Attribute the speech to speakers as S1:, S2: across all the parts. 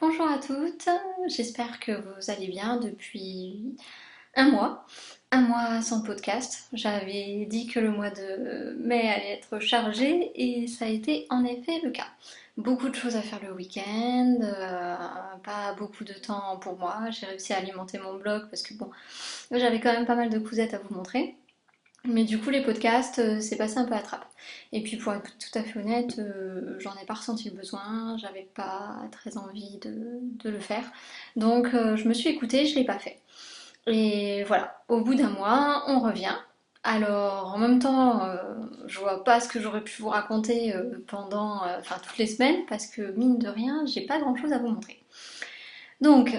S1: Bonjour à toutes, j'espère que vous allez bien depuis un mois. Un mois sans podcast. J'avais dit que le mois de mai allait être chargé et ça a été en effet le cas. Beaucoup de choses à faire le week-end, pas beaucoup de temps pour moi. J'ai réussi à alimenter mon blog parce que bon, j'avais quand même pas mal de cousettes à vous montrer. Mais du coup, les podcasts, c'est passé un peu à trappe. Et puis, pour être tout à fait honnête, j'en ai pas ressenti le besoin, j'avais pas très envie de le faire. Donc, je me suis écoutée, je l'ai pas fait. Et voilà, au bout d'un mois, on revient. Alors, en même temps, je vois pas ce que j'aurais pu vous raconter pendant, enfin, toutes les semaines, parce que mine de rien, j'ai pas grand chose à vous montrer. Donc,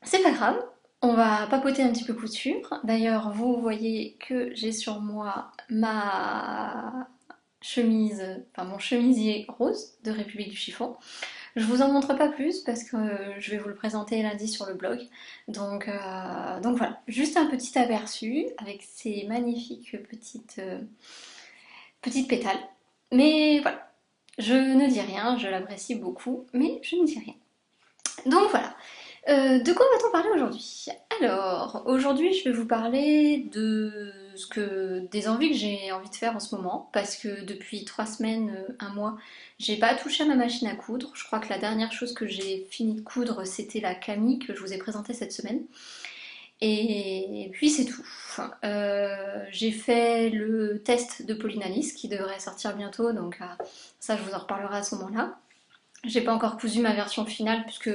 S1: c'est pas grave, on va papoter un petit peu coup dessus. D'ailleurs, vous voyez que j'ai sur moi ma chemise, enfin mon chemisier rose de République du Chiffon. Je vous en montre pas plus parce que je vais vous le présenter lundi sur le blog. Donc voilà, juste un petit aperçu avec ces magnifiques petites pétales. Mais voilà, je ne dis rien, je l'apprécie beaucoup, mais je ne dis rien. Donc voilà, de quoi va-t-on parler aujourd'hui? Alors, aujourd'hui, je vais vous parler de des envies que j'ai envie de faire en ce moment, parce que depuis 3 semaines, un mois, j'ai pas touché à ma machine à coudre. Je crois que la dernière chose que j'ai fini de coudre, c'était la Camille que je vous ai présentée cette semaine. Et puis c'est tout. J'ai fait le test de Polynalis qui devrait sortir bientôt, donc ça, je vous en reparlerai à ce moment-là. J'ai pas encore cousu ma version finale puisque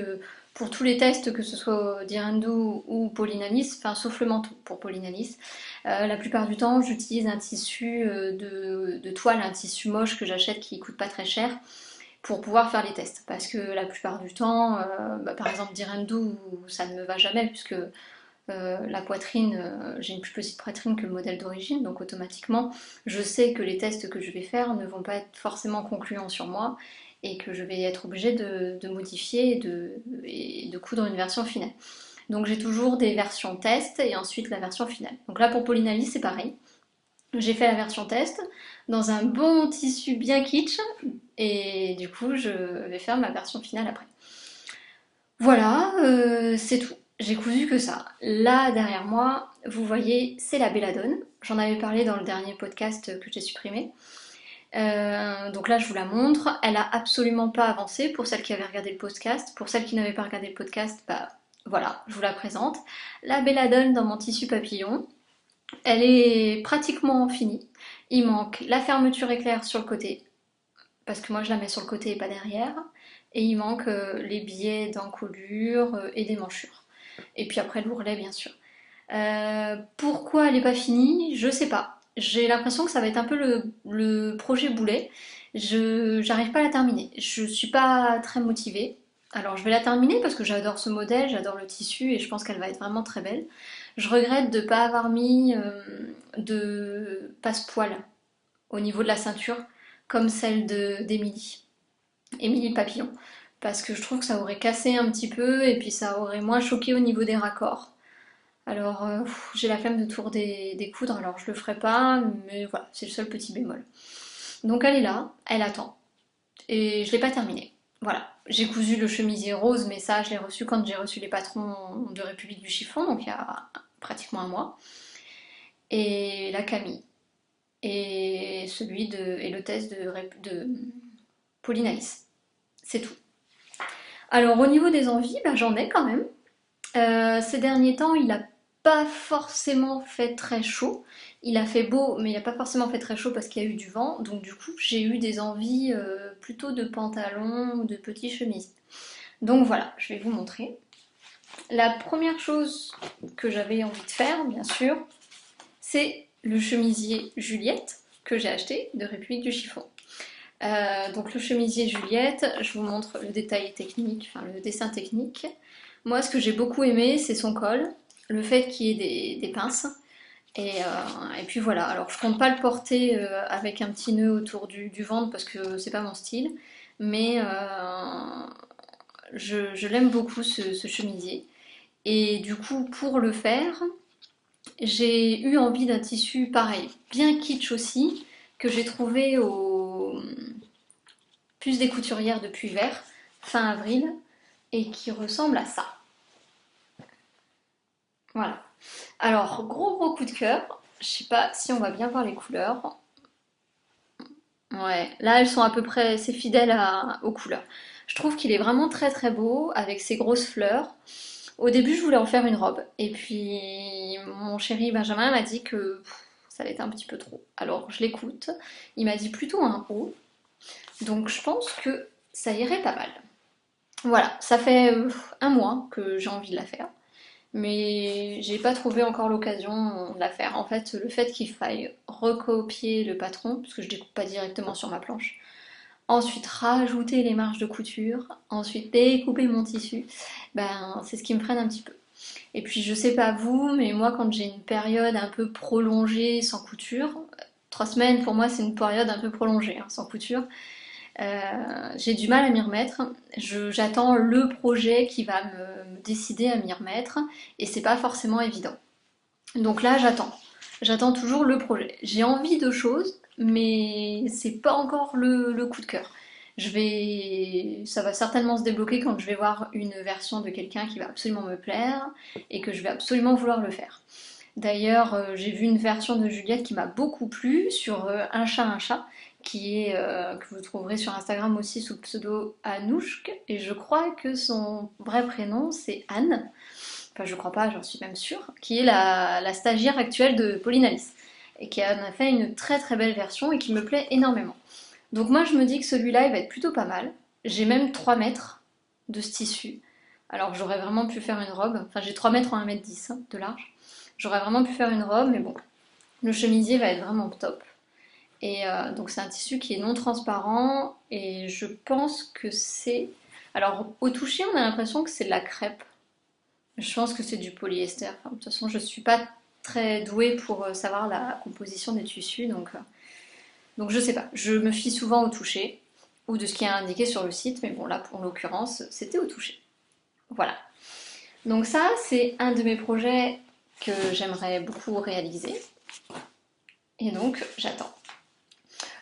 S1: pour tous les tests, que ce soit Direndu ou Polynalis, enfin sauf le manteau pour Polynalis, la plupart du temps j'utilise un tissu de toile, un tissu moche que j'achète qui coûte pas très cher pour pouvoir faire les tests. Parce que la plupart du temps, par exemple Direndu, ça ne me va jamais puisque la poitrine, j'ai une plus petite poitrine que le modèle d'origine, donc automatiquement, je sais que les tests que je vais faire ne vont pas être forcément concluants sur moi et que je vais être obligée de modifier et de coudre une version finale. Donc j'ai toujours des versions test et ensuite la version finale. Donc là pour Polynalis c'est pareil. J'ai fait la version test dans un bon tissu bien kitsch et du coup je vais faire ma version finale après. Voilà, c'est tout. J'ai cousu que ça. Là, derrière moi, vous voyez, c'est la belladone. J'en avais parlé dans le dernier podcast que j'ai supprimé. Donc là, je vous la montre. Elle a absolument pas avancé pour celles qui avaient regardé le podcast. Pour celles qui n'avaient pas regardé le podcast, bah voilà, je vous la présente. La belladone dans mon tissu papillon. Elle est pratiquement finie. Il manque la fermeture éclair sur le côté, parce que moi je la mets sur le côté et pas derrière. Et il manque les biais d'encolure et des manchures. Et puis après l'ourlet bien sûr. Pourquoi elle n'est pas finie? Je sais pas. J'ai l'impression que ça va être un peu le projet boulet. J'arrive pas à la terminer. Je suis pas très motivée. Alors je vais la terminer parce que j'adore ce modèle, j'adore le tissu et je pense qu'elle va être vraiment très belle. Je regrette de ne pas avoir mis de passe-poil au niveau de la ceinture comme celle d'Émilie. Émilie Papillon. Parce que je trouve que ça aurait cassé un petit peu et puis ça aurait moins choqué au niveau des raccords. Alors j'ai la flemme de tout redécoudre, alors je le ferai pas, mais voilà, c'est le seul petit bémol. Donc elle est là, elle attend. Et je l'ai pas terminée. Voilà. J'ai cousu le chemisier rose, mais ça je l'ai reçu quand j'ai reçu les patrons de République du Chiffon, donc il y a pratiquement un mois. Et la Camille. Et le test de Polynalis. C'est tout. Alors au niveau des envies, bah, j'en ai quand même. Ces derniers temps, il n'a pas forcément fait très chaud. Il a fait beau, mais il n'a pas forcément fait très chaud parce qu'il y a eu du vent. Donc du coup, j'ai eu des envies plutôt de pantalons ou de petits chemises. Donc voilà, je vais vous montrer. La première chose que j'avais envie de faire, bien sûr, c'est le chemisier Juliette que j'ai acheté de République du Chiffon. Donc le chemisier Juliette, je vous montre le détail technique, enfin le dessin technique. Moi, ce que j'ai beaucoup aimé, c'est son col, le fait qu'il y ait des pinces. Et puis voilà, alors je compte pas le porter avec un petit nœud autour du ventre parce que c'est pas mon style, mais je l'aime beaucoup ce chemisier. Et du coup, pour le faire, j'ai eu envie d'un tissu pareil, bien kitsch aussi, que j'ai trouvé au Puce des Couturières de Puy-Vert, fin avril. et qui ressemble à ça. Voilà. Alors, gros coup de cœur. Je sais pas si on va bien voir les couleurs. Ouais, là elles sont à peu près, c'est fidèle aux couleurs. Je trouve qu'il est vraiment très beau avec ses grosses fleurs. Au début, je voulais en faire une robe. Et puis, mon chéri Benjamin m'a dit que ça allait être un petit peu trop. Alors, je l'écoute. Il m'a dit plutôt un haut. Donc, je pense que ça irait pas mal. Voilà, ça fait un mois que j'ai envie de la faire. Mais j'ai pas trouvé encore l'occasion de la faire. En fait, le fait qu'il faille recopier le patron, parce que je découpe pas directement sur ma planche, ensuite rajouter les marges de couture, ensuite découper mon tissu, ben c'est ce qui me freine un petit peu. Et puis je sais pas vous, mais moi quand j'ai une période un peu prolongée sans couture, 3 semaines pour moi c'est une période un peu prolongée hein, sans couture, j'ai du mal à m'y remettre. J'attends le projet qui va me décider à m'y remettre et c'est pas forcément évident. Donc là j'attends. J'attends toujours le projet. J'ai envie de choses, mais c'est pas encore le coup de cœur. Ça va certainement se débloquer quand je vais voir une version de quelqu'un qui va absolument me plaire et que je vais absolument vouloir le faire. D'ailleurs, j'ai vu une version de Juliette qui m'a beaucoup plu sur un chat, que vous trouverez sur Instagram aussi sous le pseudo Anouchk, et je crois que son vrai prénom c'est Anne, enfin je crois pas, j'en suis même sûre, qui est la stagiaire actuelle de Pauline Alice, et qui en a fait une très belle version et qui me plaît énormément. Donc moi je me dis que celui-là il va être plutôt pas mal. J'ai même 3 mètres de ce tissu, alors j'aurais vraiment pu faire une robe, enfin j'ai 3 mètres en 1,10 m hein, de large. J'aurais vraiment pu faire une robe, mais bon, le chemisier va être vraiment top. Et donc c'est un tissu qui est non transparent et je pense que c'est... Alors au toucher on a l'impression que c'est de la crêpe. Je pense que c'est du polyester. Enfin, de toute façon je suis pas très douée pour savoir la composition des tissus donc je sais pas. Je me fie souvent au toucher ou de ce qui est indiqué sur le site, mais bon là pour l'occurrence c'était au toucher. Voilà. Donc ça c'est un de mes projets que j'aimerais beaucoup réaliser et donc j'attends.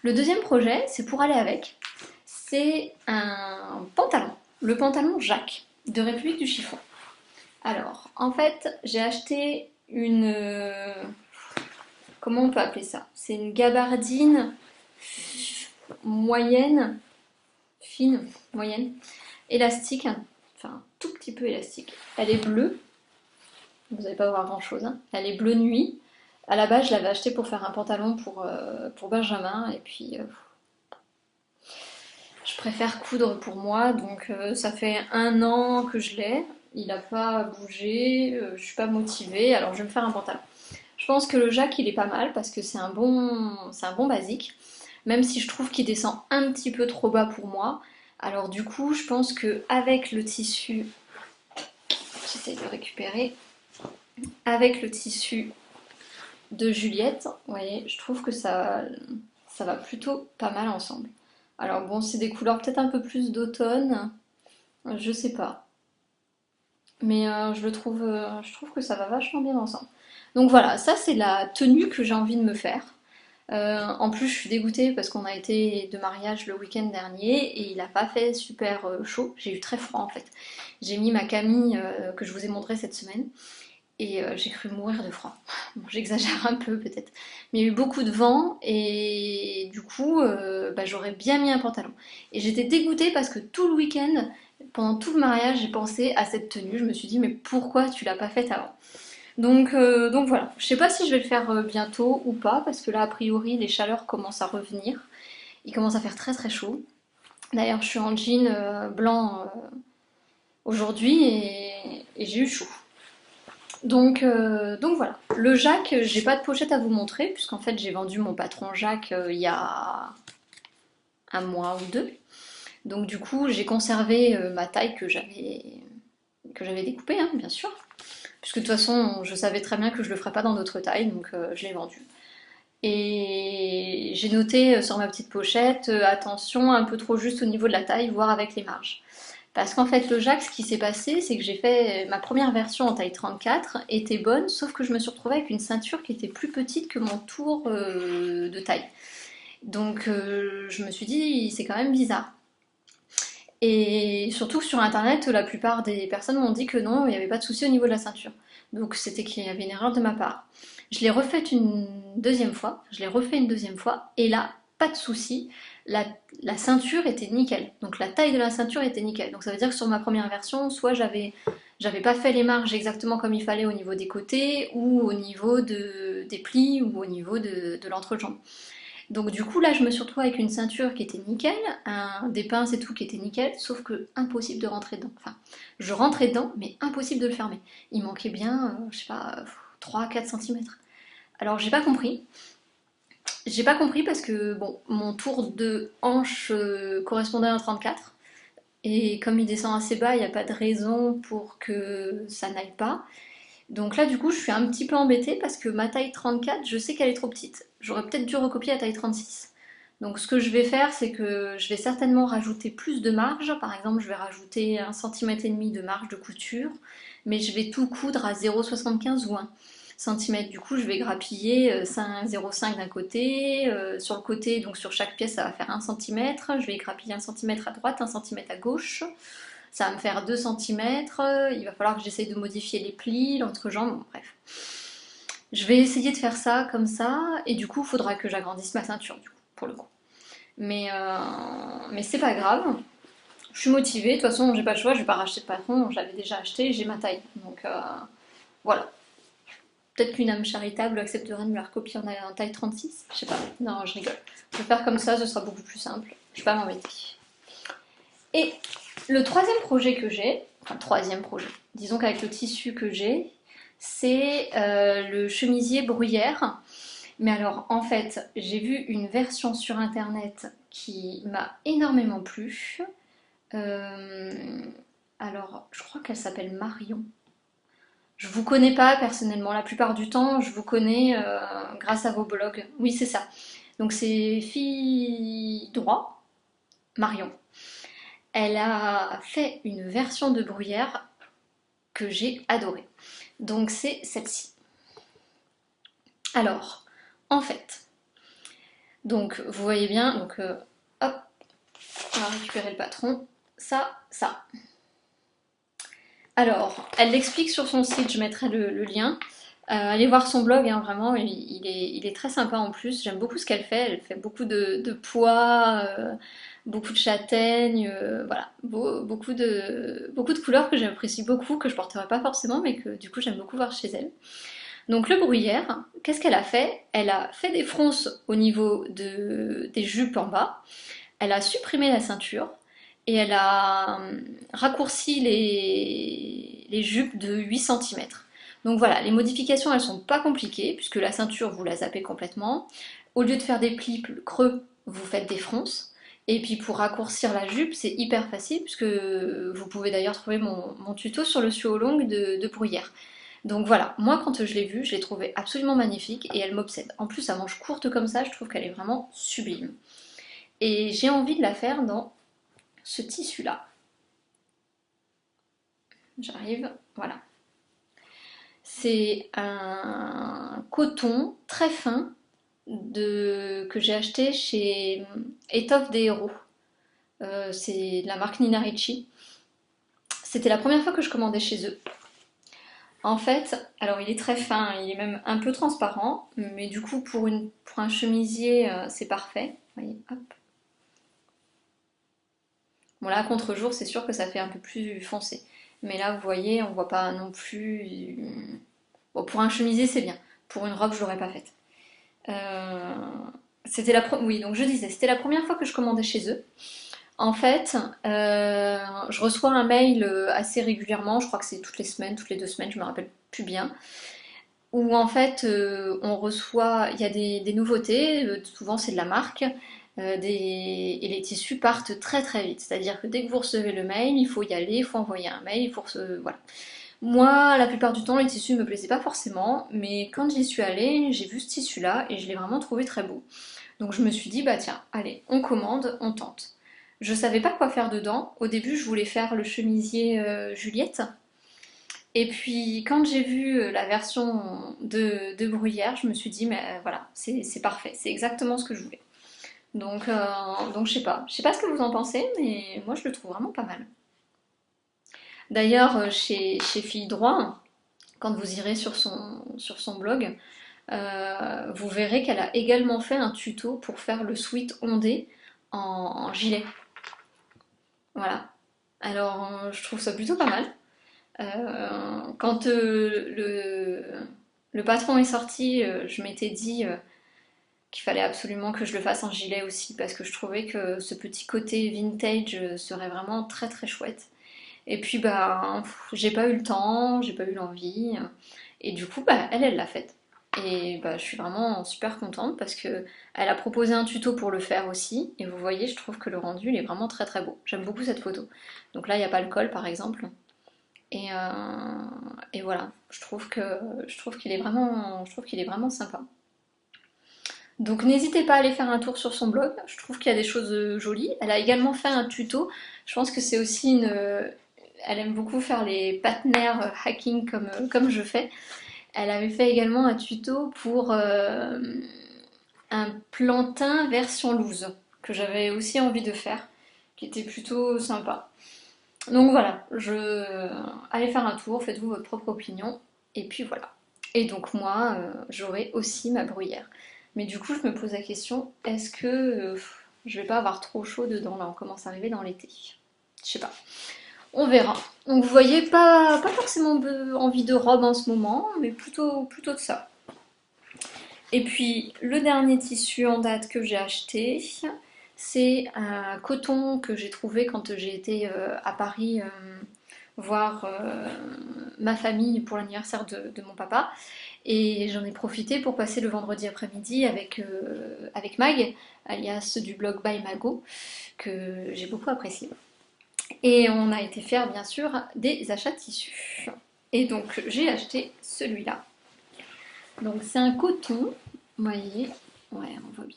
S1: Le deuxième projet, c'est pour aller avec. C'est un pantalon, le pantalon Jacques de République du Chiffon. Alors, en fait, j'ai acheté une... comment on peut appeler ça? C'est une gabardine moyenne, fine, moyenne, élastique, enfin un tout petit peu élastique. Elle est bleue, vous n'allez pas voir grand chose, hein. Elle est bleu nuit. À la base, je l'avais acheté pour faire un pantalon pour Benjamin, et puis je préfère coudre pour moi, donc ça fait un an que je l'ai. Il n'a pas bougé, je suis pas motivée, alors je vais me faire un pantalon. Je pense que le Jacques il est pas mal parce que c'est un bon basique, même si je trouve qu'il descend un petit peu trop bas pour moi. Alors du coup, je pense que avec le tissu, j'essaie de le récupérer, avec le tissu de Juliette, vous voyez, je trouve que ça va plutôt pas mal ensemble. Alors bon, c'est des couleurs peut-être un peu plus d'automne, je sais pas. Mais je trouve que ça va vachement bien ensemble. Donc voilà, ça c'est la tenue que j'ai envie de me faire. En plus, je suis dégoûtée parce qu'on a été de mariage le week-end dernier et il n'a pas fait super chaud. J'ai eu très froid en fait. J'ai mis ma Camille que je vous ai montré cette semaine et j'ai cru mourir de froid. Bon, j'exagère un peu peut-être. Mais il y a eu beaucoup de vent et du coup, bah, j'aurais bien mis un pantalon. Et j'étais dégoûtée parce que tout le week-end, pendant tout le mariage, j'ai pensé à cette tenue. Je me suis dit, mais pourquoi tu l'as pas faite avant? Donc voilà. Je sais pas si je vais le faire bientôt ou pas, parce que là, a priori, les chaleurs commencent à revenir. Il commence à faire très chaud. D'ailleurs, je suis en jean blanc aujourd'hui et j'ai eu chaud. Donc voilà. Le Jacques, j'ai pas de pochette à vous montrer, puisqu'en fait j'ai vendu mon patron Jacques il y a un mois ou deux. Donc du coup j'ai conservé ma taille que j'avais découpée, hein, bien sûr. Puisque de toute façon je savais très bien que je le ferais pas dans d'autres tailles, donc je l'ai vendu. Et j'ai noté sur ma petite pochette, attention un peu trop juste au niveau de la taille, voire avec les marges. Parce qu'en fait, le Jacques, ce qui s'est passé, c'est que j'ai fait ma première version en taille 34, était bonne, sauf que je me suis retrouvée avec une ceinture qui était plus petite que mon tour de taille. Donc je me suis dit, c'est quand même bizarre. Et surtout que sur internet, la plupart des personnes m'ont dit que non, il n'y avait pas de souci au niveau de la ceinture. Donc c'était qu'il y avait une erreur de ma part. Je l'ai refaite une deuxième fois, je l'ai refait une deuxième fois, et là, pas de souci, la, la ceinture était nickel. Donc la taille de la ceinture était nickel. Donc ça veut dire que sur ma première version, soit j'avais pas fait les marges exactement comme il fallait au niveau des côtés, ou au niveau des plis, ou au niveau de l'entrejambe. Donc du coup là je me suis retrouvée avec une ceinture qui était nickel, des pinces et tout qui était nickel, sauf que impossible de rentrer dedans. Enfin, je rentrais dedans, mais impossible de le fermer. Il manquait bien, je sais pas, 3-4 centimètres. Alors j'ai pas compris. J'ai pas compris parce que bon, mon tour de hanche correspondait à un 34. Et comme il descend assez bas, il n'y a pas de raison pour que ça n'aille pas. Donc là, du coup, je suis un petit peu embêtée parce que ma taille 34, je sais qu'elle est trop petite. J'aurais peut-être dû recopier la taille 36. Donc ce que je vais faire, c'est que je vais certainement rajouter plus de marge. Par exemple, je vais rajouter 1,5 cm de marge de couture, mais je vais tout coudre à 0,75 ou 1 cm. Du coup, je vais grappiller 0,5 d'un côté, sur le côté, donc sur chaque pièce, ça va faire 1 cm. Je vais grappiller 1 cm à droite, 1 cm à gauche. Ça va me faire 2 cm, il va falloir que j'essaye de modifier les plis, l'entrejambe, bon, bref. Je vais essayer de faire ça comme ça, et du coup, il faudra que j'agrandisse ma ceinture, du coup, pour le coup. Mais c'est pas grave, je suis motivée, de toute façon, j'ai pas le choix, je vais pas racheter de patron, je l'avais déjà acheté, j'ai ma taille. Donc voilà. Peut-être qu'une âme charitable accepterait de me la recopier en taille 36, je sais pas. Non, je rigole. Je vais faire comme ça, ce sera beaucoup plus simple. Je vais pas m'embêter. Et le troisième projet que j'ai, enfin troisième projet, disons qu'avec le tissu que j'ai, c'est le chemisier bruyère. Mais alors en fait, j'ai vu une version sur internet qui m'a énormément plu. Euh, alors, je crois qu'elle s'appelle Marion. Je vous connais pas personnellement, la plupart du temps, je vous connais grâce à vos blogs. Oui, c'est ça. Donc c'est Fille Droit, Marion. Elle a fait une version de bruyère que j'ai adorée. Donc c'est celle-ci. Alors, en fait, donc vous voyez bien, donc hop, on va récupérer le patron. Ça. Alors, elle l'explique sur son site, je mettrai le lien. Allez voir son blog, hein, vraiment, il est très sympa en plus. J'aime beaucoup ce qu'elle fait. Elle fait beaucoup de pois, beaucoup de châtaignes, voilà, beaucoup de couleurs que j'apprécie beaucoup, que je porterai pas forcément, mais que du coup j'aime beaucoup voir chez elle. Donc le bruyère, qu'est-ce qu'elle a fait? Elle a fait des fronces au niveau des jupes en bas, elle a supprimé la ceinture et elle a raccourci les jupes de 8 cm. Donc voilà, les modifications elles sont pas compliquées puisque la ceinture vous la zappez complètement. Au lieu de faire des plis creux, vous faites des fronces. Et puis pour raccourcir la jupe, c'est hyper facile puisque vous pouvez d'ailleurs trouver mon tuto sur le suo longue de bruyère. Donc voilà, moi quand je l'ai vue, je l'ai trouvée absolument magnifique et elle m'obsède. En plus, à manche courte comme ça, je trouve qu'elle est vraiment sublime. Et j'ai envie de la faire dans ce tissu-là. J'arrive, voilà. C'est un coton très fin que j'ai acheté chez Étoffe des Héros. C'est de la marque Nina Ricci. C'était la première fois que je commandais chez eux. En fait, alors il est très fin, il est même un peu transparent, mais du coup pour un chemisier c'est parfait. Vous voyez, hop. Bon là, à contre-jour, c'est sûr que ça fait un peu plus foncé. Mais là, vous voyez, on voit pas non plus. Bon, pour un chemisier, c'est bien. Pour une robe, je l'aurais pas faite. Euh, Oui, donc je disais, c'était la première fois que je commandais chez eux. En fait, je reçois un mail assez régulièrement, je crois que c'est toutes les semaines, toutes les 2 semaines, je me rappelle plus bien, où en fait on reçoit, il y a des nouveautés, souvent c'est de la marque, et les tissus partent très très vite. C'est-à-dire que dès que vous recevez le mail, il faut y aller, il faut envoyer un mail, voilà. Moi, la plupart du temps, les tissus ne me plaisaient pas forcément, mais quand j'y suis allée, j'ai vu ce tissu-là et je l'ai vraiment trouvé très beau. Donc je me suis dit, bah tiens, allez, on commande, on tente. Je savais pas quoi faire dedans. Au début, je voulais faire le chemisier Juliette. Et puis, quand j'ai vu la version de Bruyère, je me suis dit, mais voilà, c'est parfait, c'est exactement ce que je voulais. Donc je sais pas ce que vous en pensez, mais moi je le trouve vraiment pas mal. D'ailleurs, chez Fille Droit, quand vous irez sur son blog, vous verrez qu'elle a également fait un tuto pour faire le sweat ondé en gilet. Voilà. Alors, je trouve ça plutôt pas mal. Quand le patron est sorti, je m'étais dit qu'il fallait absolument que je le fasse en gilet aussi, parce que je trouvais que ce petit côté vintage serait vraiment très très chouette. Et puis, bah, j'ai pas eu le temps, j'ai pas eu l'envie, et du coup, bah, elle l'a faite. Et bah, je suis vraiment super contente parce que elle a proposé un tuto pour le faire aussi. Et vous voyez, je trouve que le rendu il est vraiment très très beau. J'aime beaucoup cette photo. Donc là, il n'y a pas le col par exemple. Et, euh, et voilà, je trouve qu'il est vraiment sympa. Donc n'hésitez pas à aller faire un tour sur son blog. Je trouve qu'il y a des choses jolies. Elle a également fait un tuto. Je pense que c'est aussi elle aime beaucoup faire les partenaires hacking comme je fais. Elle avait fait également un tuto pour un plantain version loose, que j'avais aussi envie de faire, qui était plutôt sympa. Donc voilà, allez faire un tour, faites-vous votre propre opinion, et puis voilà. Et donc moi, j'aurai aussi ma bruyère. Mais du coup, je me pose la question, est-ce que je vais pas avoir trop chaud dedans là, on commence à arriver dans l'été. Je sais pas. On verra. Donc vous voyez, pas forcément envie de robe en ce moment, mais plutôt de ça. Et puis le dernier tissu en date que j'ai acheté, c'est un coton que j'ai trouvé quand j'ai été à Paris voir ma famille pour l'anniversaire de mon papa. Et j'en ai profité pour passer le vendredi après-midi avec Mag, alias du blog By Mago, que j'ai beaucoup apprécié. Et on a été faire bien sûr des achats de tissus. Et donc j'ai acheté celui-là. Donc c'est un coton, vous voyez, ouais on voit bien.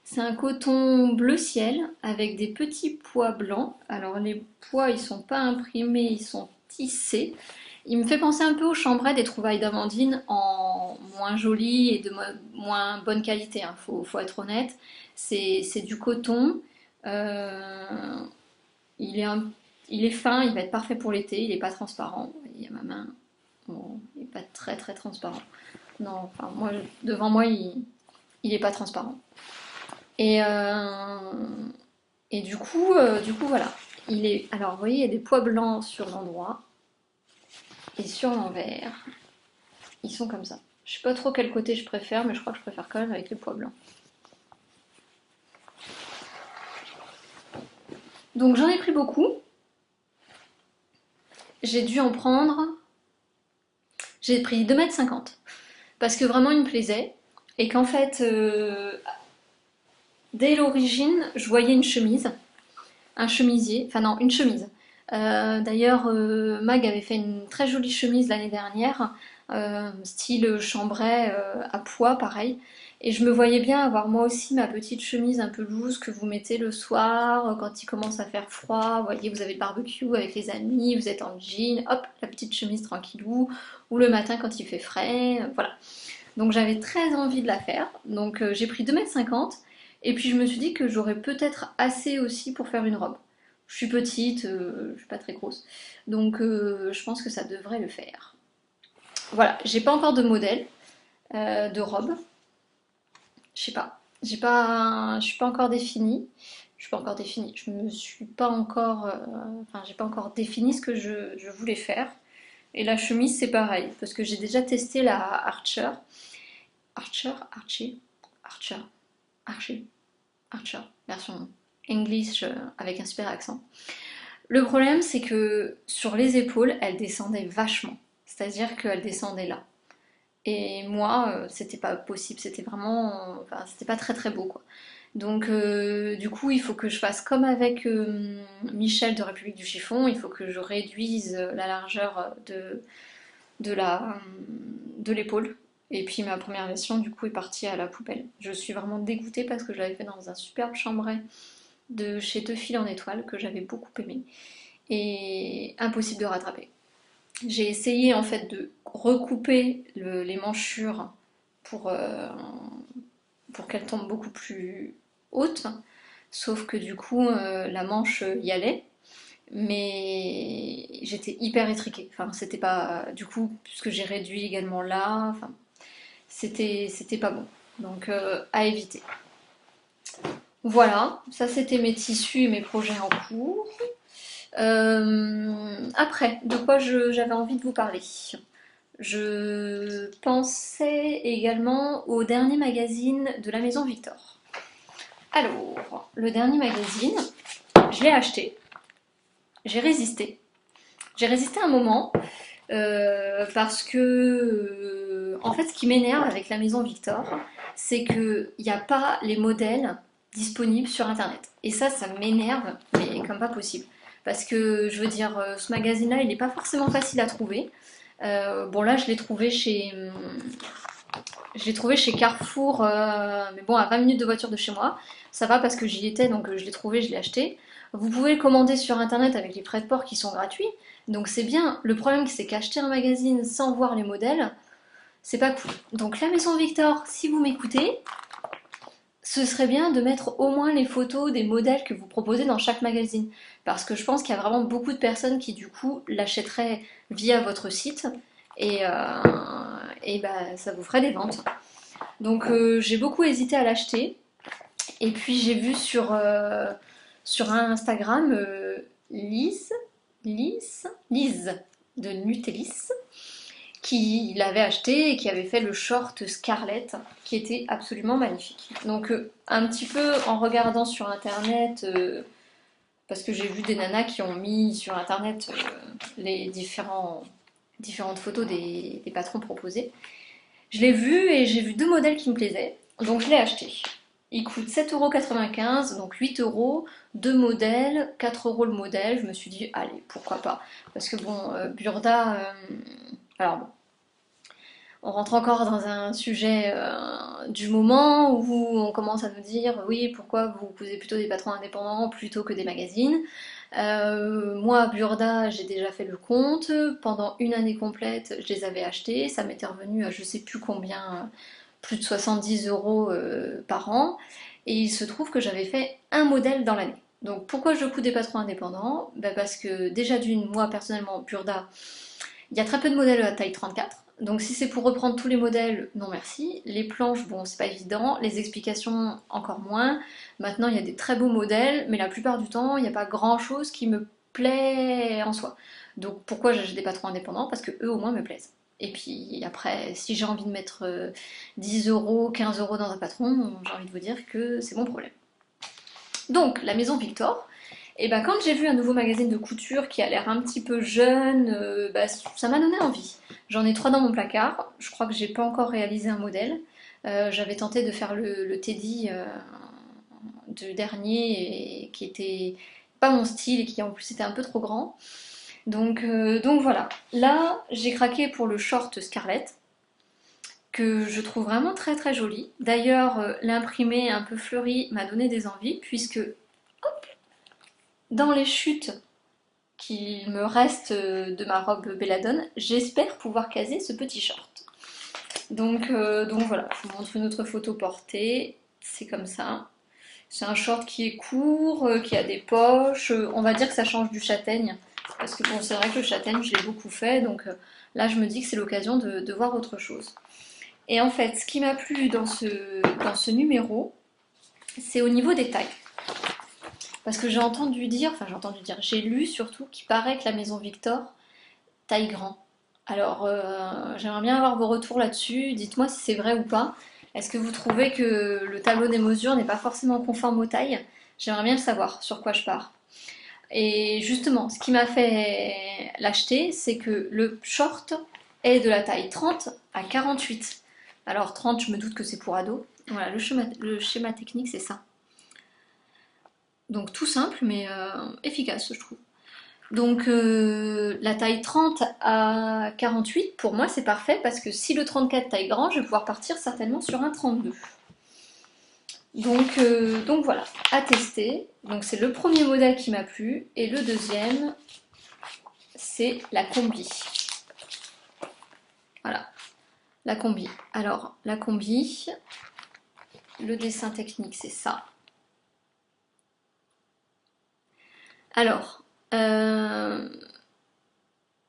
S1: C'est un coton bleu ciel avec des petits pois blancs. Alors les pois ils sont pas imprimés, ils sont tissés. Il me fait penser un peu au chambray des trouvailles d'Amandine en moins joli et de moins bonne qualité, hein, faut être honnête. C'est du coton. Euh, il est il est fin, il va être parfait pour l'été, il n'est pas transparent. Il y a ma main, bon, il n'est pas très très transparent. Non, enfin moi devant moi il est pas transparent. Et, du coup voilà. Il est, alors vous voyez il y a des pois blancs sur l'endroit et sur l'envers. Ils sont comme ça. Je sais pas trop quel côté je préfère, mais je crois que je préfère quand même avec les pois blancs. Donc j'en ai pris beaucoup. J'ai dû en prendre. J'ai pris 2,50 m. Parce que vraiment il me plaisait. Et qu'en fait, dès l'origine, je voyais une chemise, un chemisier, enfin non, une chemise. D'ailleurs, Mag avait fait une très jolie chemise l'année dernière, style chambray à pois, pareil. Et je me voyais bien avoir moi aussi ma petite chemise un peu loose que vous mettez le soir quand il commence à faire froid. Vous voyez, vous avez le barbecue avec les amis, vous êtes en jean, hop, la petite chemise tranquillou. Ou le matin quand il fait frais, voilà. Donc j'avais très envie de la faire. Donc j'ai pris 2,50 m. Et puis je me suis dit que j'aurais peut-être assez aussi pour faire une robe. Je suis petite, je suis pas très grosse. Donc je pense que ça devrait le faire. Voilà, j'ai pas encore de modèle de robe. Je sais pas. Je suis pas encore définie. Je suis pas encore définie. Je me suis pas encore, enfin j'ai pas encore défini ce que je voulais faire. Et la chemise c'est pareil parce que j'ai déjà testé la Archer. Archer, Archie, Archer, Archie, Archer, version English avec un super accent. Le problème, c'est que sur les épaules, elle descendait vachement. C'est-à-dire qu'elle descendait là. Et moi, c'était pas possible, c'était vraiment. Enfin, c'était pas très très beau quoi. Donc, du coup, il faut que je fasse comme avec Michel de République du Chiffon, il faut que je réduise la largeur de la, de l'épaule. Et puis ma première version, du coup, est partie à la poubelle. Je suis vraiment dégoûtée parce que je l'avais fait dans un superbe chambray de chez Deux Fils en Étoile que j'avais beaucoup aimé. Et impossible de rattraper. J'ai essayé en fait de recouper les manchures pour, pour qu'elles tombent beaucoup plus haute, sauf que du coup la manche y allait, mais j'étais hyper étriquée. Enfin, c'était pas. Du coup, puisque j'ai réduit également là, enfin, c'était pas bon. Donc, à éviter. Voilà, ça c'était mes tissus et mes projets en cours. Après, de quoi j'avais envie de vous parler? Je pensais également au dernier magazine de la Maison Victor. Alors, le dernier magazine, je l'ai acheté, j'ai résisté. J'ai résisté un moment parce que, en fait, ce qui m'énerve avec la Maison Victor, c'est qu'il n'y a pas les modèles disponibles sur Internet. Et ça m'énerve, mais comme pas possible. Parce que, je veux dire, ce magazine-là, il n'est pas forcément facile à trouver. Bon, là, je l'ai trouvé chez Carrefour, mais bon, à 20 minutes de voiture de chez moi. Ça va parce que j'y étais, donc je l'ai trouvé, je l'ai acheté. Vous pouvez le commander sur internet avec les frais de port qui sont gratuits, donc c'est bien. Le problème, c'est qu'acheter un magazine sans voir les modèles, c'est pas cool. Donc la Maison Victor, si vous m'écoutez, ce serait bien de mettre au moins les photos des modèles que vous proposez dans chaque magazine. Parce que je pense qu'il y a vraiment beaucoup de personnes qui, du coup, l'achèteraient via votre site et, bah, ça vous ferait des ventes. Donc j'ai beaucoup hésité à l'acheter. Et puis j'ai vu sur Instagram Lise de Nutellis qui l'avait acheté et qui avait fait le short Scarlett qui était absolument magnifique. Donc un petit peu en regardant sur internet, parce que j'ai vu des nanas qui ont mis sur internet les différentes photos des patrons proposés. Je l'ai vu et j'ai vu deux modèles qui me plaisaient, donc je l'ai acheté. Il coûte 7,95 €, donc 8 euros, deux modèles, 4 euros le modèle. Je me suis dit, allez, pourquoi pas. Parce que bon, Burda, alors bon, on rentre encore dans un sujet du moment où on commence à nous dire, oui, pourquoi vous posez plutôt des patrons indépendants plutôt que des magazines. Moi, Burda, j'ai déjà fait le compte. Pendant une année complète, je les avais achetés. Ça m'était revenu à je sais plus combien, plus de 70 euros par an. Et il se trouve que j'avais fait un modèle dans l'année. Donc pourquoi je couds des patrons indépendants? Parce que déjà d'une, moi personnellement, Burda, il y a très peu de modèles à taille 34. Donc si c'est pour reprendre tous les modèles, non merci. Les planches, bon, c'est pas évident. Les explications, encore moins. Maintenant, il y a des très beaux modèles, mais la plupart du temps, il n'y a pas grand-chose qui me plaît en soi. Donc pourquoi j'achète des patrons indépendants? Parce que eux au moins me plaisent. Et puis après, si j'ai envie de mettre 10 euros, 15 euros dans un patron, j'ai envie de vous dire que c'est mon problème. Donc, la maison Victor, et ben quand j'ai vu un nouveau magazine de couture qui a l'air un petit peu jeune, bah, ça m'a donné envie. J'en ai trois dans mon placard, je crois que j'ai pas encore réalisé un modèle. J'avais tenté de faire le Teddy du dernier, et qui était pas mon style et qui en plus était un peu trop grand. Donc voilà. Là, j'ai craqué pour le short Scarlett, que je trouve vraiment très très joli. D'ailleurs, l'imprimé un peu fleuri m'a donné des envies, puisque dans les chutes qu'il me reste de ma robe Belladone, j'espère pouvoir caser ce petit short. Donc voilà, je vous montre une autre photo portée, c'est comme ça. C'est un short qui est court, qui a des poches, on va dire que ça change du châtaigne, parce que bon, c'est vrai que le châtaigne, je l'ai beaucoup fait, donc là je me dis que c'est l'occasion de voir autre chose. Et en fait, ce qui m'a plu dans ce numéro, c'est au niveau des tailles. Parce que j'ai lu surtout qu'il paraît que la maison Victor taille grand. Alors, j'aimerais bien avoir vos retours là-dessus. Dites-moi si c'est vrai ou pas. Est-ce que vous trouvez que le tableau des mesures n'est pas forcément conforme aux tailles? J'aimerais bien le savoir, sur quoi je pars. Et justement, ce qui m'a fait l'acheter, c'est que le short est de la taille 30 à 48. Alors 30, je me doute que c'est pour ado. Voilà, le schéma technique, c'est ça. Donc tout simple, mais efficace, je trouve. Donc la taille 30 à 48, pour moi, c'est parfait, parce que si le 34 taille grand, je vais pouvoir partir certainement sur un 32. Donc voilà, à tester. Donc c'est le premier modèle qui m'a plu, et le deuxième, c'est la combi. Voilà, la combi. Alors, la combi, le dessin technique, c'est ça. Alors, je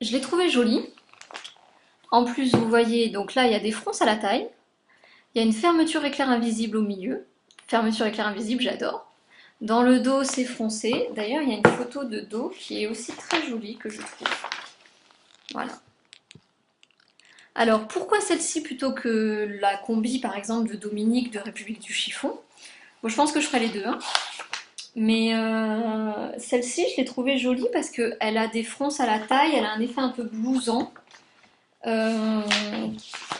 S1: l'ai trouvée jolie. En plus, vous voyez, donc là, il y a des fronces à la taille. Il y a une fermeture éclair invisible au milieu. Fermeture éclair invisible, j'adore. Dans le dos, c'est foncé. D'ailleurs, il y a une photo de dos qui est aussi très jolie, que je trouve. Voilà. Alors, pourquoi celle-ci plutôt que la combi, par exemple, de Dominique de République du Chiffon? Bon, je pense que je ferai les deux, hein. Mais celle-ci, je l'ai trouvée jolie parce qu'elle a des fronces à la taille, elle a un effet un peu blousant euh,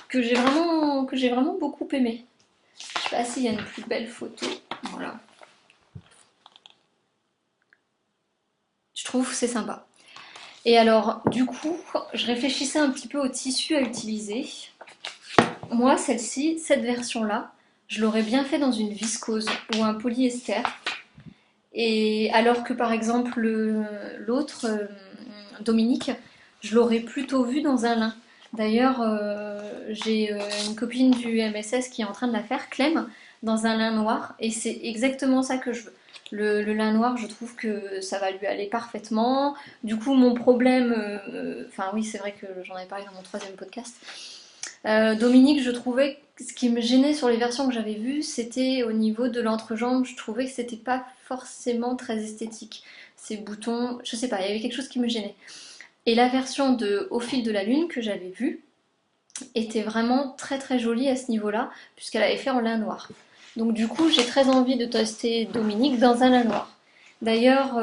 S1: que j'ai vraiment beaucoup aimé. Je sais pas s'il y a une plus belle photo. Voilà. Je trouve que c'est sympa. Et alors, du coup, je réfléchissais un petit peu au tissu à utiliser. Moi, celle-ci, cette version-là, je l'aurais bien fait dans une viscose ou un polyester. Et alors que par exemple l'autre, Dominique, je l'aurais plutôt vu dans un lin. D'ailleurs, j'ai une copine du MSS qui est en train de la faire, Clem, dans un lin noir, et c'est exactement ça que je veux. Le lin noir, je trouve que ça va lui aller parfaitement. Du coup, mon problème, enfin oui, c'est vrai que j'en avais parlé dans mon troisième podcast. Dominique, je trouvais que ce qui me gênait sur les versions que j'avais vues, c'était au niveau de l'entrejambe. Je trouvais que c'était pas forcément très esthétique. Ces boutons, je sais pas, il y avait quelque chose qui me gênait. Et la version de Au fil de la lune que j'avais vue était vraiment très très jolie à ce niveau-là, puisqu'elle avait fait en lin noir. Donc du coup, j'ai très envie de tester Dominique dans un lin noir. D'ailleurs,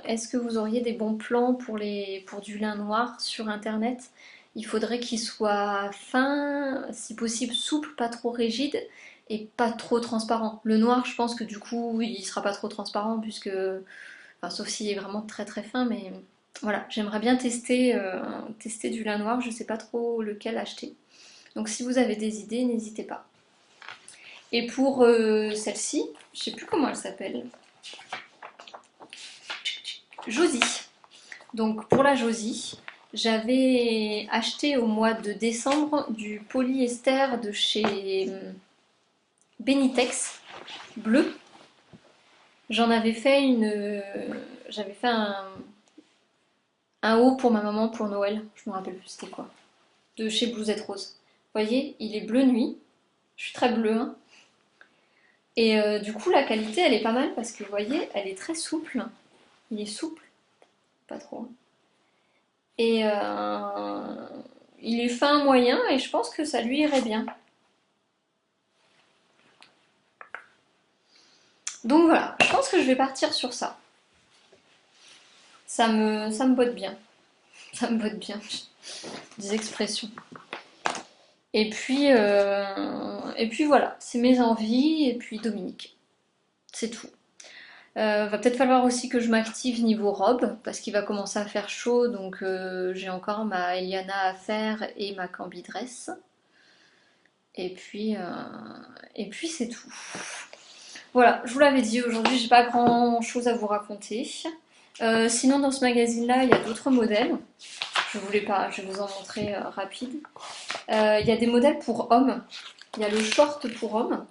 S1: est-ce que vous auriez des bons plans pour du lin noir sur internet? Il faudrait qu'il soit fin, si possible souple, pas trop rigide et pas trop transparent. Le noir, je pense que du coup, il sera pas trop transparent puisque, enfin, sauf s'il est vraiment très très fin, mais voilà, j'aimerais bien tester du lin noir. Je sais pas trop lequel acheter. Donc si vous avez des idées, n'hésitez pas. Et pour celle-ci, je sais plus comment elle s'appelle. Josie. Donc pour la Josie, j'avais acheté au mois de décembre du polyester de chez Benitex bleu. J'en avais fait j'avais fait un haut pour ma maman pour Noël. Je me rappelle plus c'était quoi. De chez Blousette Rose. Vous voyez, il est bleu nuit. Je suis très bleue, hein. Et du coup, la qualité, elle est pas mal parce que vous voyez, elle est très souple. Il est souple, pas trop. Et il est fin moyen et je pense que ça lui irait bien. Donc voilà, je pense que je vais partir sur ça. Ça me botte bien. Ça me botte bien. Des expressions. Et puis voilà, c'est mes envies et puis Dominique. C'est tout. Va peut-être falloir aussi que je m'active niveau robe parce qu'il va commencer à faire chaud donc j'ai encore ma Eliana à faire et ma Cambi Dress. Et puis, c'est tout. Voilà, je vous l'avais dit, aujourd'hui j'ai pas grand chose à vous raconter. Sinon dans ce magazine là il y a d'autres modèles. Je vais vous en montrer rapide. Il y a des modèles pour hommes. Il y a le short pour hommes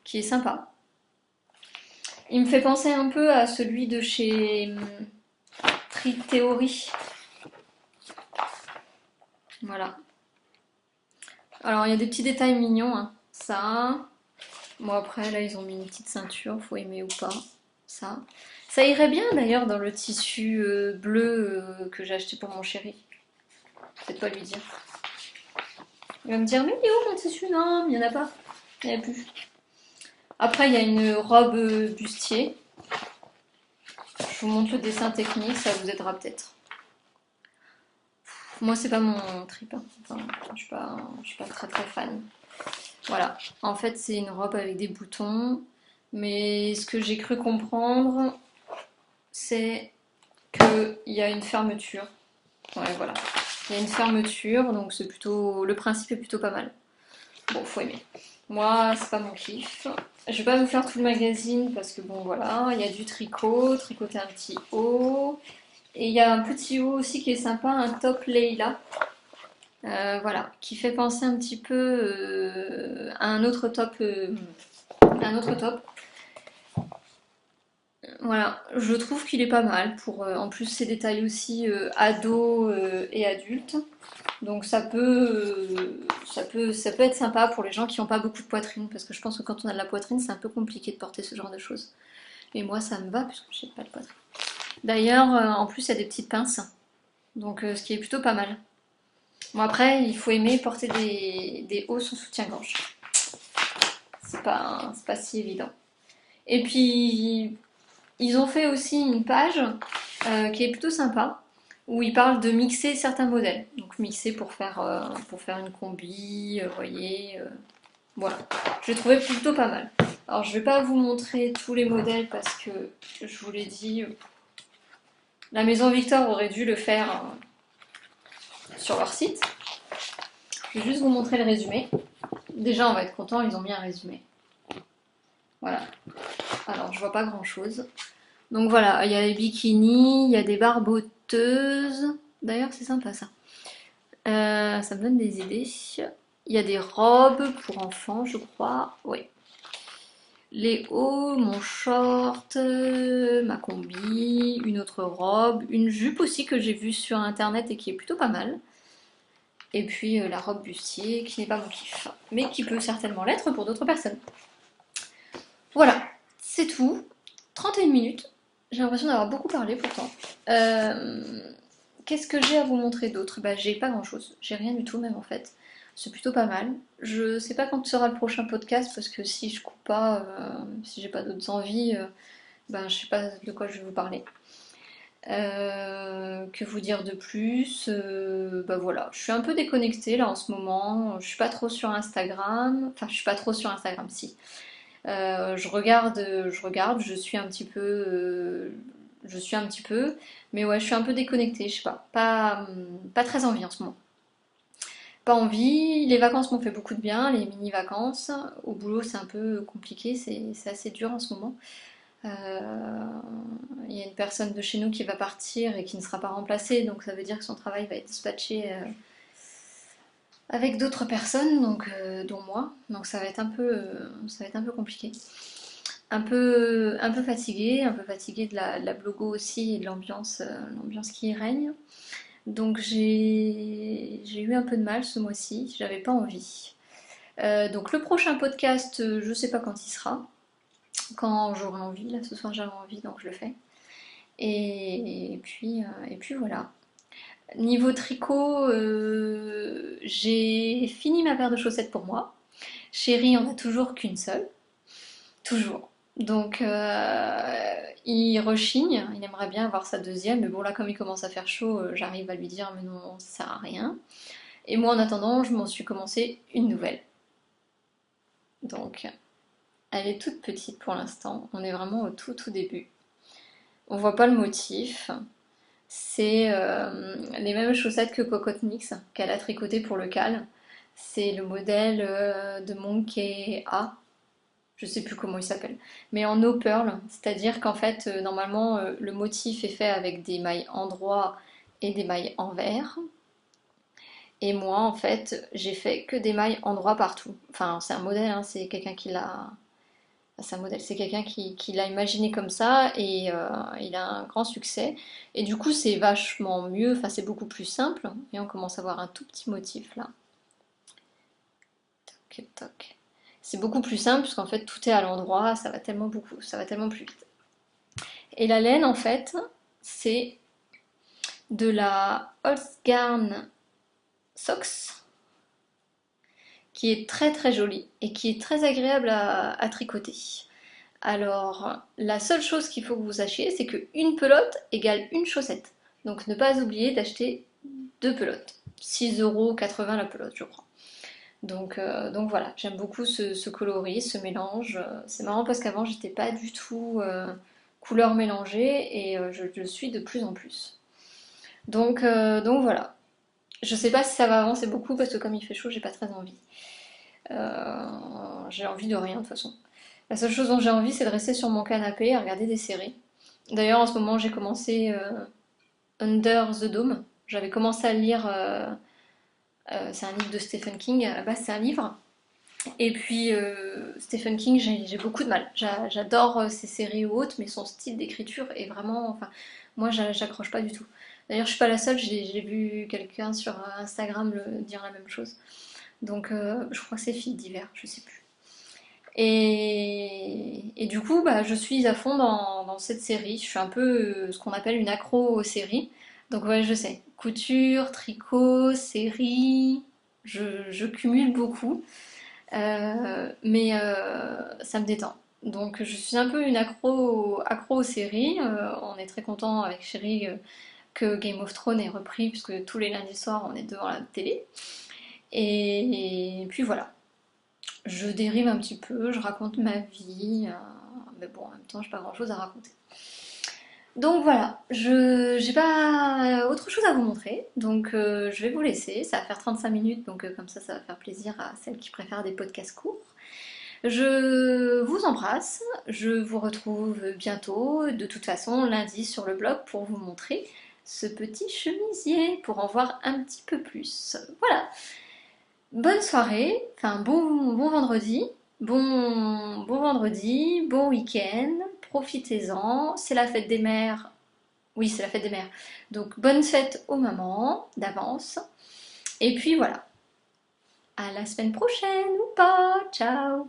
S1: qui est sympa. Il me fait penser un peu à celui de chez Tree Theory. Voilà. Alors il y a des petits détails mignons, hein. Ça. Bon après là ils ont mis une petite ceinture, faut aimer ou pas. Ça. Ça irait bien d'ailleurs dans le tissu bleu que j'ai acheté pour mon chéri. Peut-être pas lui dire. Il va me dire mais il est où mon tissu? Non, il n'y en a pas. Il n'y en a plus. Après il y a une robe bustier. Je vous montre le dessin technique, ça vous aidera peut-être. Moi c'est pas mon trip, hein. Enfin, je suis pas très très fan. Voilà, en fait c'est une robe avec des boutons, mais ce que j'ai cru comprendre, c'est qu'il y a une fermeture. Ouais, voilà. Il y a une fermeture, donc c'est plutôt. Le principe est plutôt pas mal. Bon, faut aimer. Moi, c'est pas mon kiff. Je vais pas vous faire tout le magazine parce que bon, voilà, il y a du tricot, tricoter un petit haut. Et il y a un petit haut aussi qui est sympa, un top Leila. Voilà, qui fait penser un petit peu à un autre top. Un autre top. Voilà, je trouve qu'il est pas mal pour en plus c'est des tailles aussi ados et adultes. Donc ça peut être sympa pour les gens qui n'ont pas beaucoup de poitrine parce que je pense que quand on a de la poitrine, c'est un peu compliqué de porter ce genre de choses. Et moi ça me va puisque j'ai pas de poitrine. D'ailleurs, en plus il y a des petites pinces. Donc ce qui est plutôt pas mal. Bon après, il faut aimer porter des hauts sans soutien-gorge. C'est pas si évident. Et puis ils ont fait aussi une page qui est plutôt sympa, où ils parlent de mixer certains modèles. Donc mixer pour faire une combi, vous voyez. Voilà, je l'ai trouvé plutôt pas mal. Alors je vais pas vous montrer tous les modèles parce que je vous l'ai dit, la maison Victor aurait dû le faire sur leur site. Je vais juste vous montrer le résumé. Déjà on va être content, ils ont mis un résumé. Voilà. Alors je vois pas grand chose. Donc voilà, il y a les bikinis, il y a des barboteuses. D'ailleurs, c'est sympa ça. Ça me donne des idées. Il y a des robes pour enfants, je crois. Oui. Les hauts, mon short, ma combi, une autre robe, une jupe aussi que j'ai vue sur internet et qui est plutôt pas mal. Et puis la robe bustier qui n'est pas mon kiff, mais qui peut certainement l'être pour d'autres personnes. Voilà, c'est tout. 31 minutes. J'ai l'impression d'avoir beaucoup parlé pourtant. Qu'est-ce que j'ai à vous montrer d'autre? Bah j'ai pas grand chose, j'ai rien du tout même en fait. C'est plutôt pas mal. Je sais pas quand sera le prochain podcast parce que si je coupe pas, si j'ai pas d'autres envies, ben je sais pas de quoi je vais vous parler. Que vous dire de plus? Bah voilà, je suis un peu déconnectée là en ce moment. Je suis pas trop sur Instagram. Enfin, je suis pas trop sur Instagram, si. Je suis un petit peu, mais ouais, je suis un peu déconnectée, je sais pas très envie en ce moment. Pas envie, les vacances m'ont fait beaucoup de bien, les mini-vacances. Au boulot, c'est un peu compliqué, c'est assez dur en ce moment. Euh, Il y a une personne de chez nous qui va partir et qui ne sera pas remplacée, donc ça veut dire que son travail va être dispatché avec d'autres personnes, donc, dont moi. Donc ça va être un peu compliqué. Un peu fatiguée de la blogo aussi et de l'ambiance qui y règne. Donc j'ai eu un peu de mal ce mois-ci, j'avais pas envie. Donc le prochain podcast, je sais pas quand il sera, quand j'aurai envie. Là ce soir j'avais envie donc je le fais. Et puis voilà. Niveau tricot, j'ai fini ma paire de chaussettes pour moi. Chérie, on a toujours qu'une seule. Toujours. Donc, il rechigne, il aimerait bien avoir sa deuxième, mais bon, là, comme il commence à faire chaud, j'arrive à lui dire, mais non, ça sert à rien. Et moi, en attendant, je m'en suis commencé une nouvelle. Donc, elle est toute petite pour l'instant, on est vraiment au tout début. On voit pas le motif. C'est les mêmes chaussettes que Cocotte Mix, qu'elle a tricoté pour le cal. C'est le modèle de Monkey A. Je sais plus comment il s'appelle, mais en no pearl, c'est-à-dire qu'en fait, normalement, le motif est fait avec des mailles endroit et des mailles envers. Et moi, en fait, j'ai fait que des mailles endroit partout. Enfin, c'est un modèle, hein, c'est quelqu'un qui l'a. C'est un modèle, c'est quelqu'un qui l'a imaginé comme ça et il a un grand succès. Et du coup, c'est vachement mieux, enfin, c'est beaucoup plus simple. Et on commence à voir un tout petit motif là. Toc, toc. C'est beaucoup plus simple parce qu'en fait tout est à l'endroit, ça va tellement plus vite. Et la laine en fait, c'est de la Holzgarn Socks qui est très jolie et qui est très agréable à tricoter. Alors, la seule chose qu'il faut que vous sachiez, c'est qu'une pelote égale une chaussette. Donc ne pas oublier d'acheter deux pelotes. 6,80 € la pelote, je crois. Donc voilà, j'aime beaucoup ce coloris, ce mélange. C'est marrant parce qu'avant j'étais pas du tout couleur mélangée et je le suis de plus en plus. Donc voilà. Je sais pas si ça va avancer beaucoup parce que comme il fait chaud, j'ai pas très envie. J'ai envie de rien de toute façon. La seule chose dont j'ai envie, c'est de rester sur mon canapé à regarder des séries. D'ailleurs, en ce moment, j'ai commencé Under the Dome. J'avais commencé à le lire. C'est un livre de Stephen King. À la base, c'est un livre. Et puis Stephen King, j'ai beaucoup de mal. J'adore ses séries ou autres, mais son style d'écriture est vraiment. Enfin, moi, j'accroche pas du tout. D'ailleurs, je suis pas la seule, j'ai vu quelqu'un sur Instagram dire la même chose. Donc, je crois que c'est Fille d'hiver, je sais plus. Et du coup, bah, je suis à fond dans cette série. Je suis un peu ce qu'on appelle une accro aux séries. Donc, ouais, je sais. Couture, tricot, série, je cumule beaucoup. Mais ça me détend. Donc je suis un peu une accro aux séries. On est très content avec Chérie que Game of Thrones est repris puisque tous les lundis soirs on est devant la télé. Et puis voilà, je dérive un petit peu, je raconte ma vie, mais bon en même temps j'ai pas grand chose à raconter. Donc voilà, je j'ai pas autre chose à vous montrer, donc je vais vous laisser. Ça va faire 35 minutes, donc comme ça va faire plaisir à celles qui préfèrent des podcasts courts. Je vous embrasse, je vous retrouve bientôt, de toute façon lundi sur le blog pour vous montrer ce petit chemisier, pour en voir un petit peu plus. Voilà, bonne soirée, enfin bon vendredi, bon vendredi, bon week-end, profitez-en, c'est la fête des mères, oui c'est la fête des mères, donc bonne fête aux mamans d'avance, et puis voilà, à la semaine prochaine ou pas, ciao!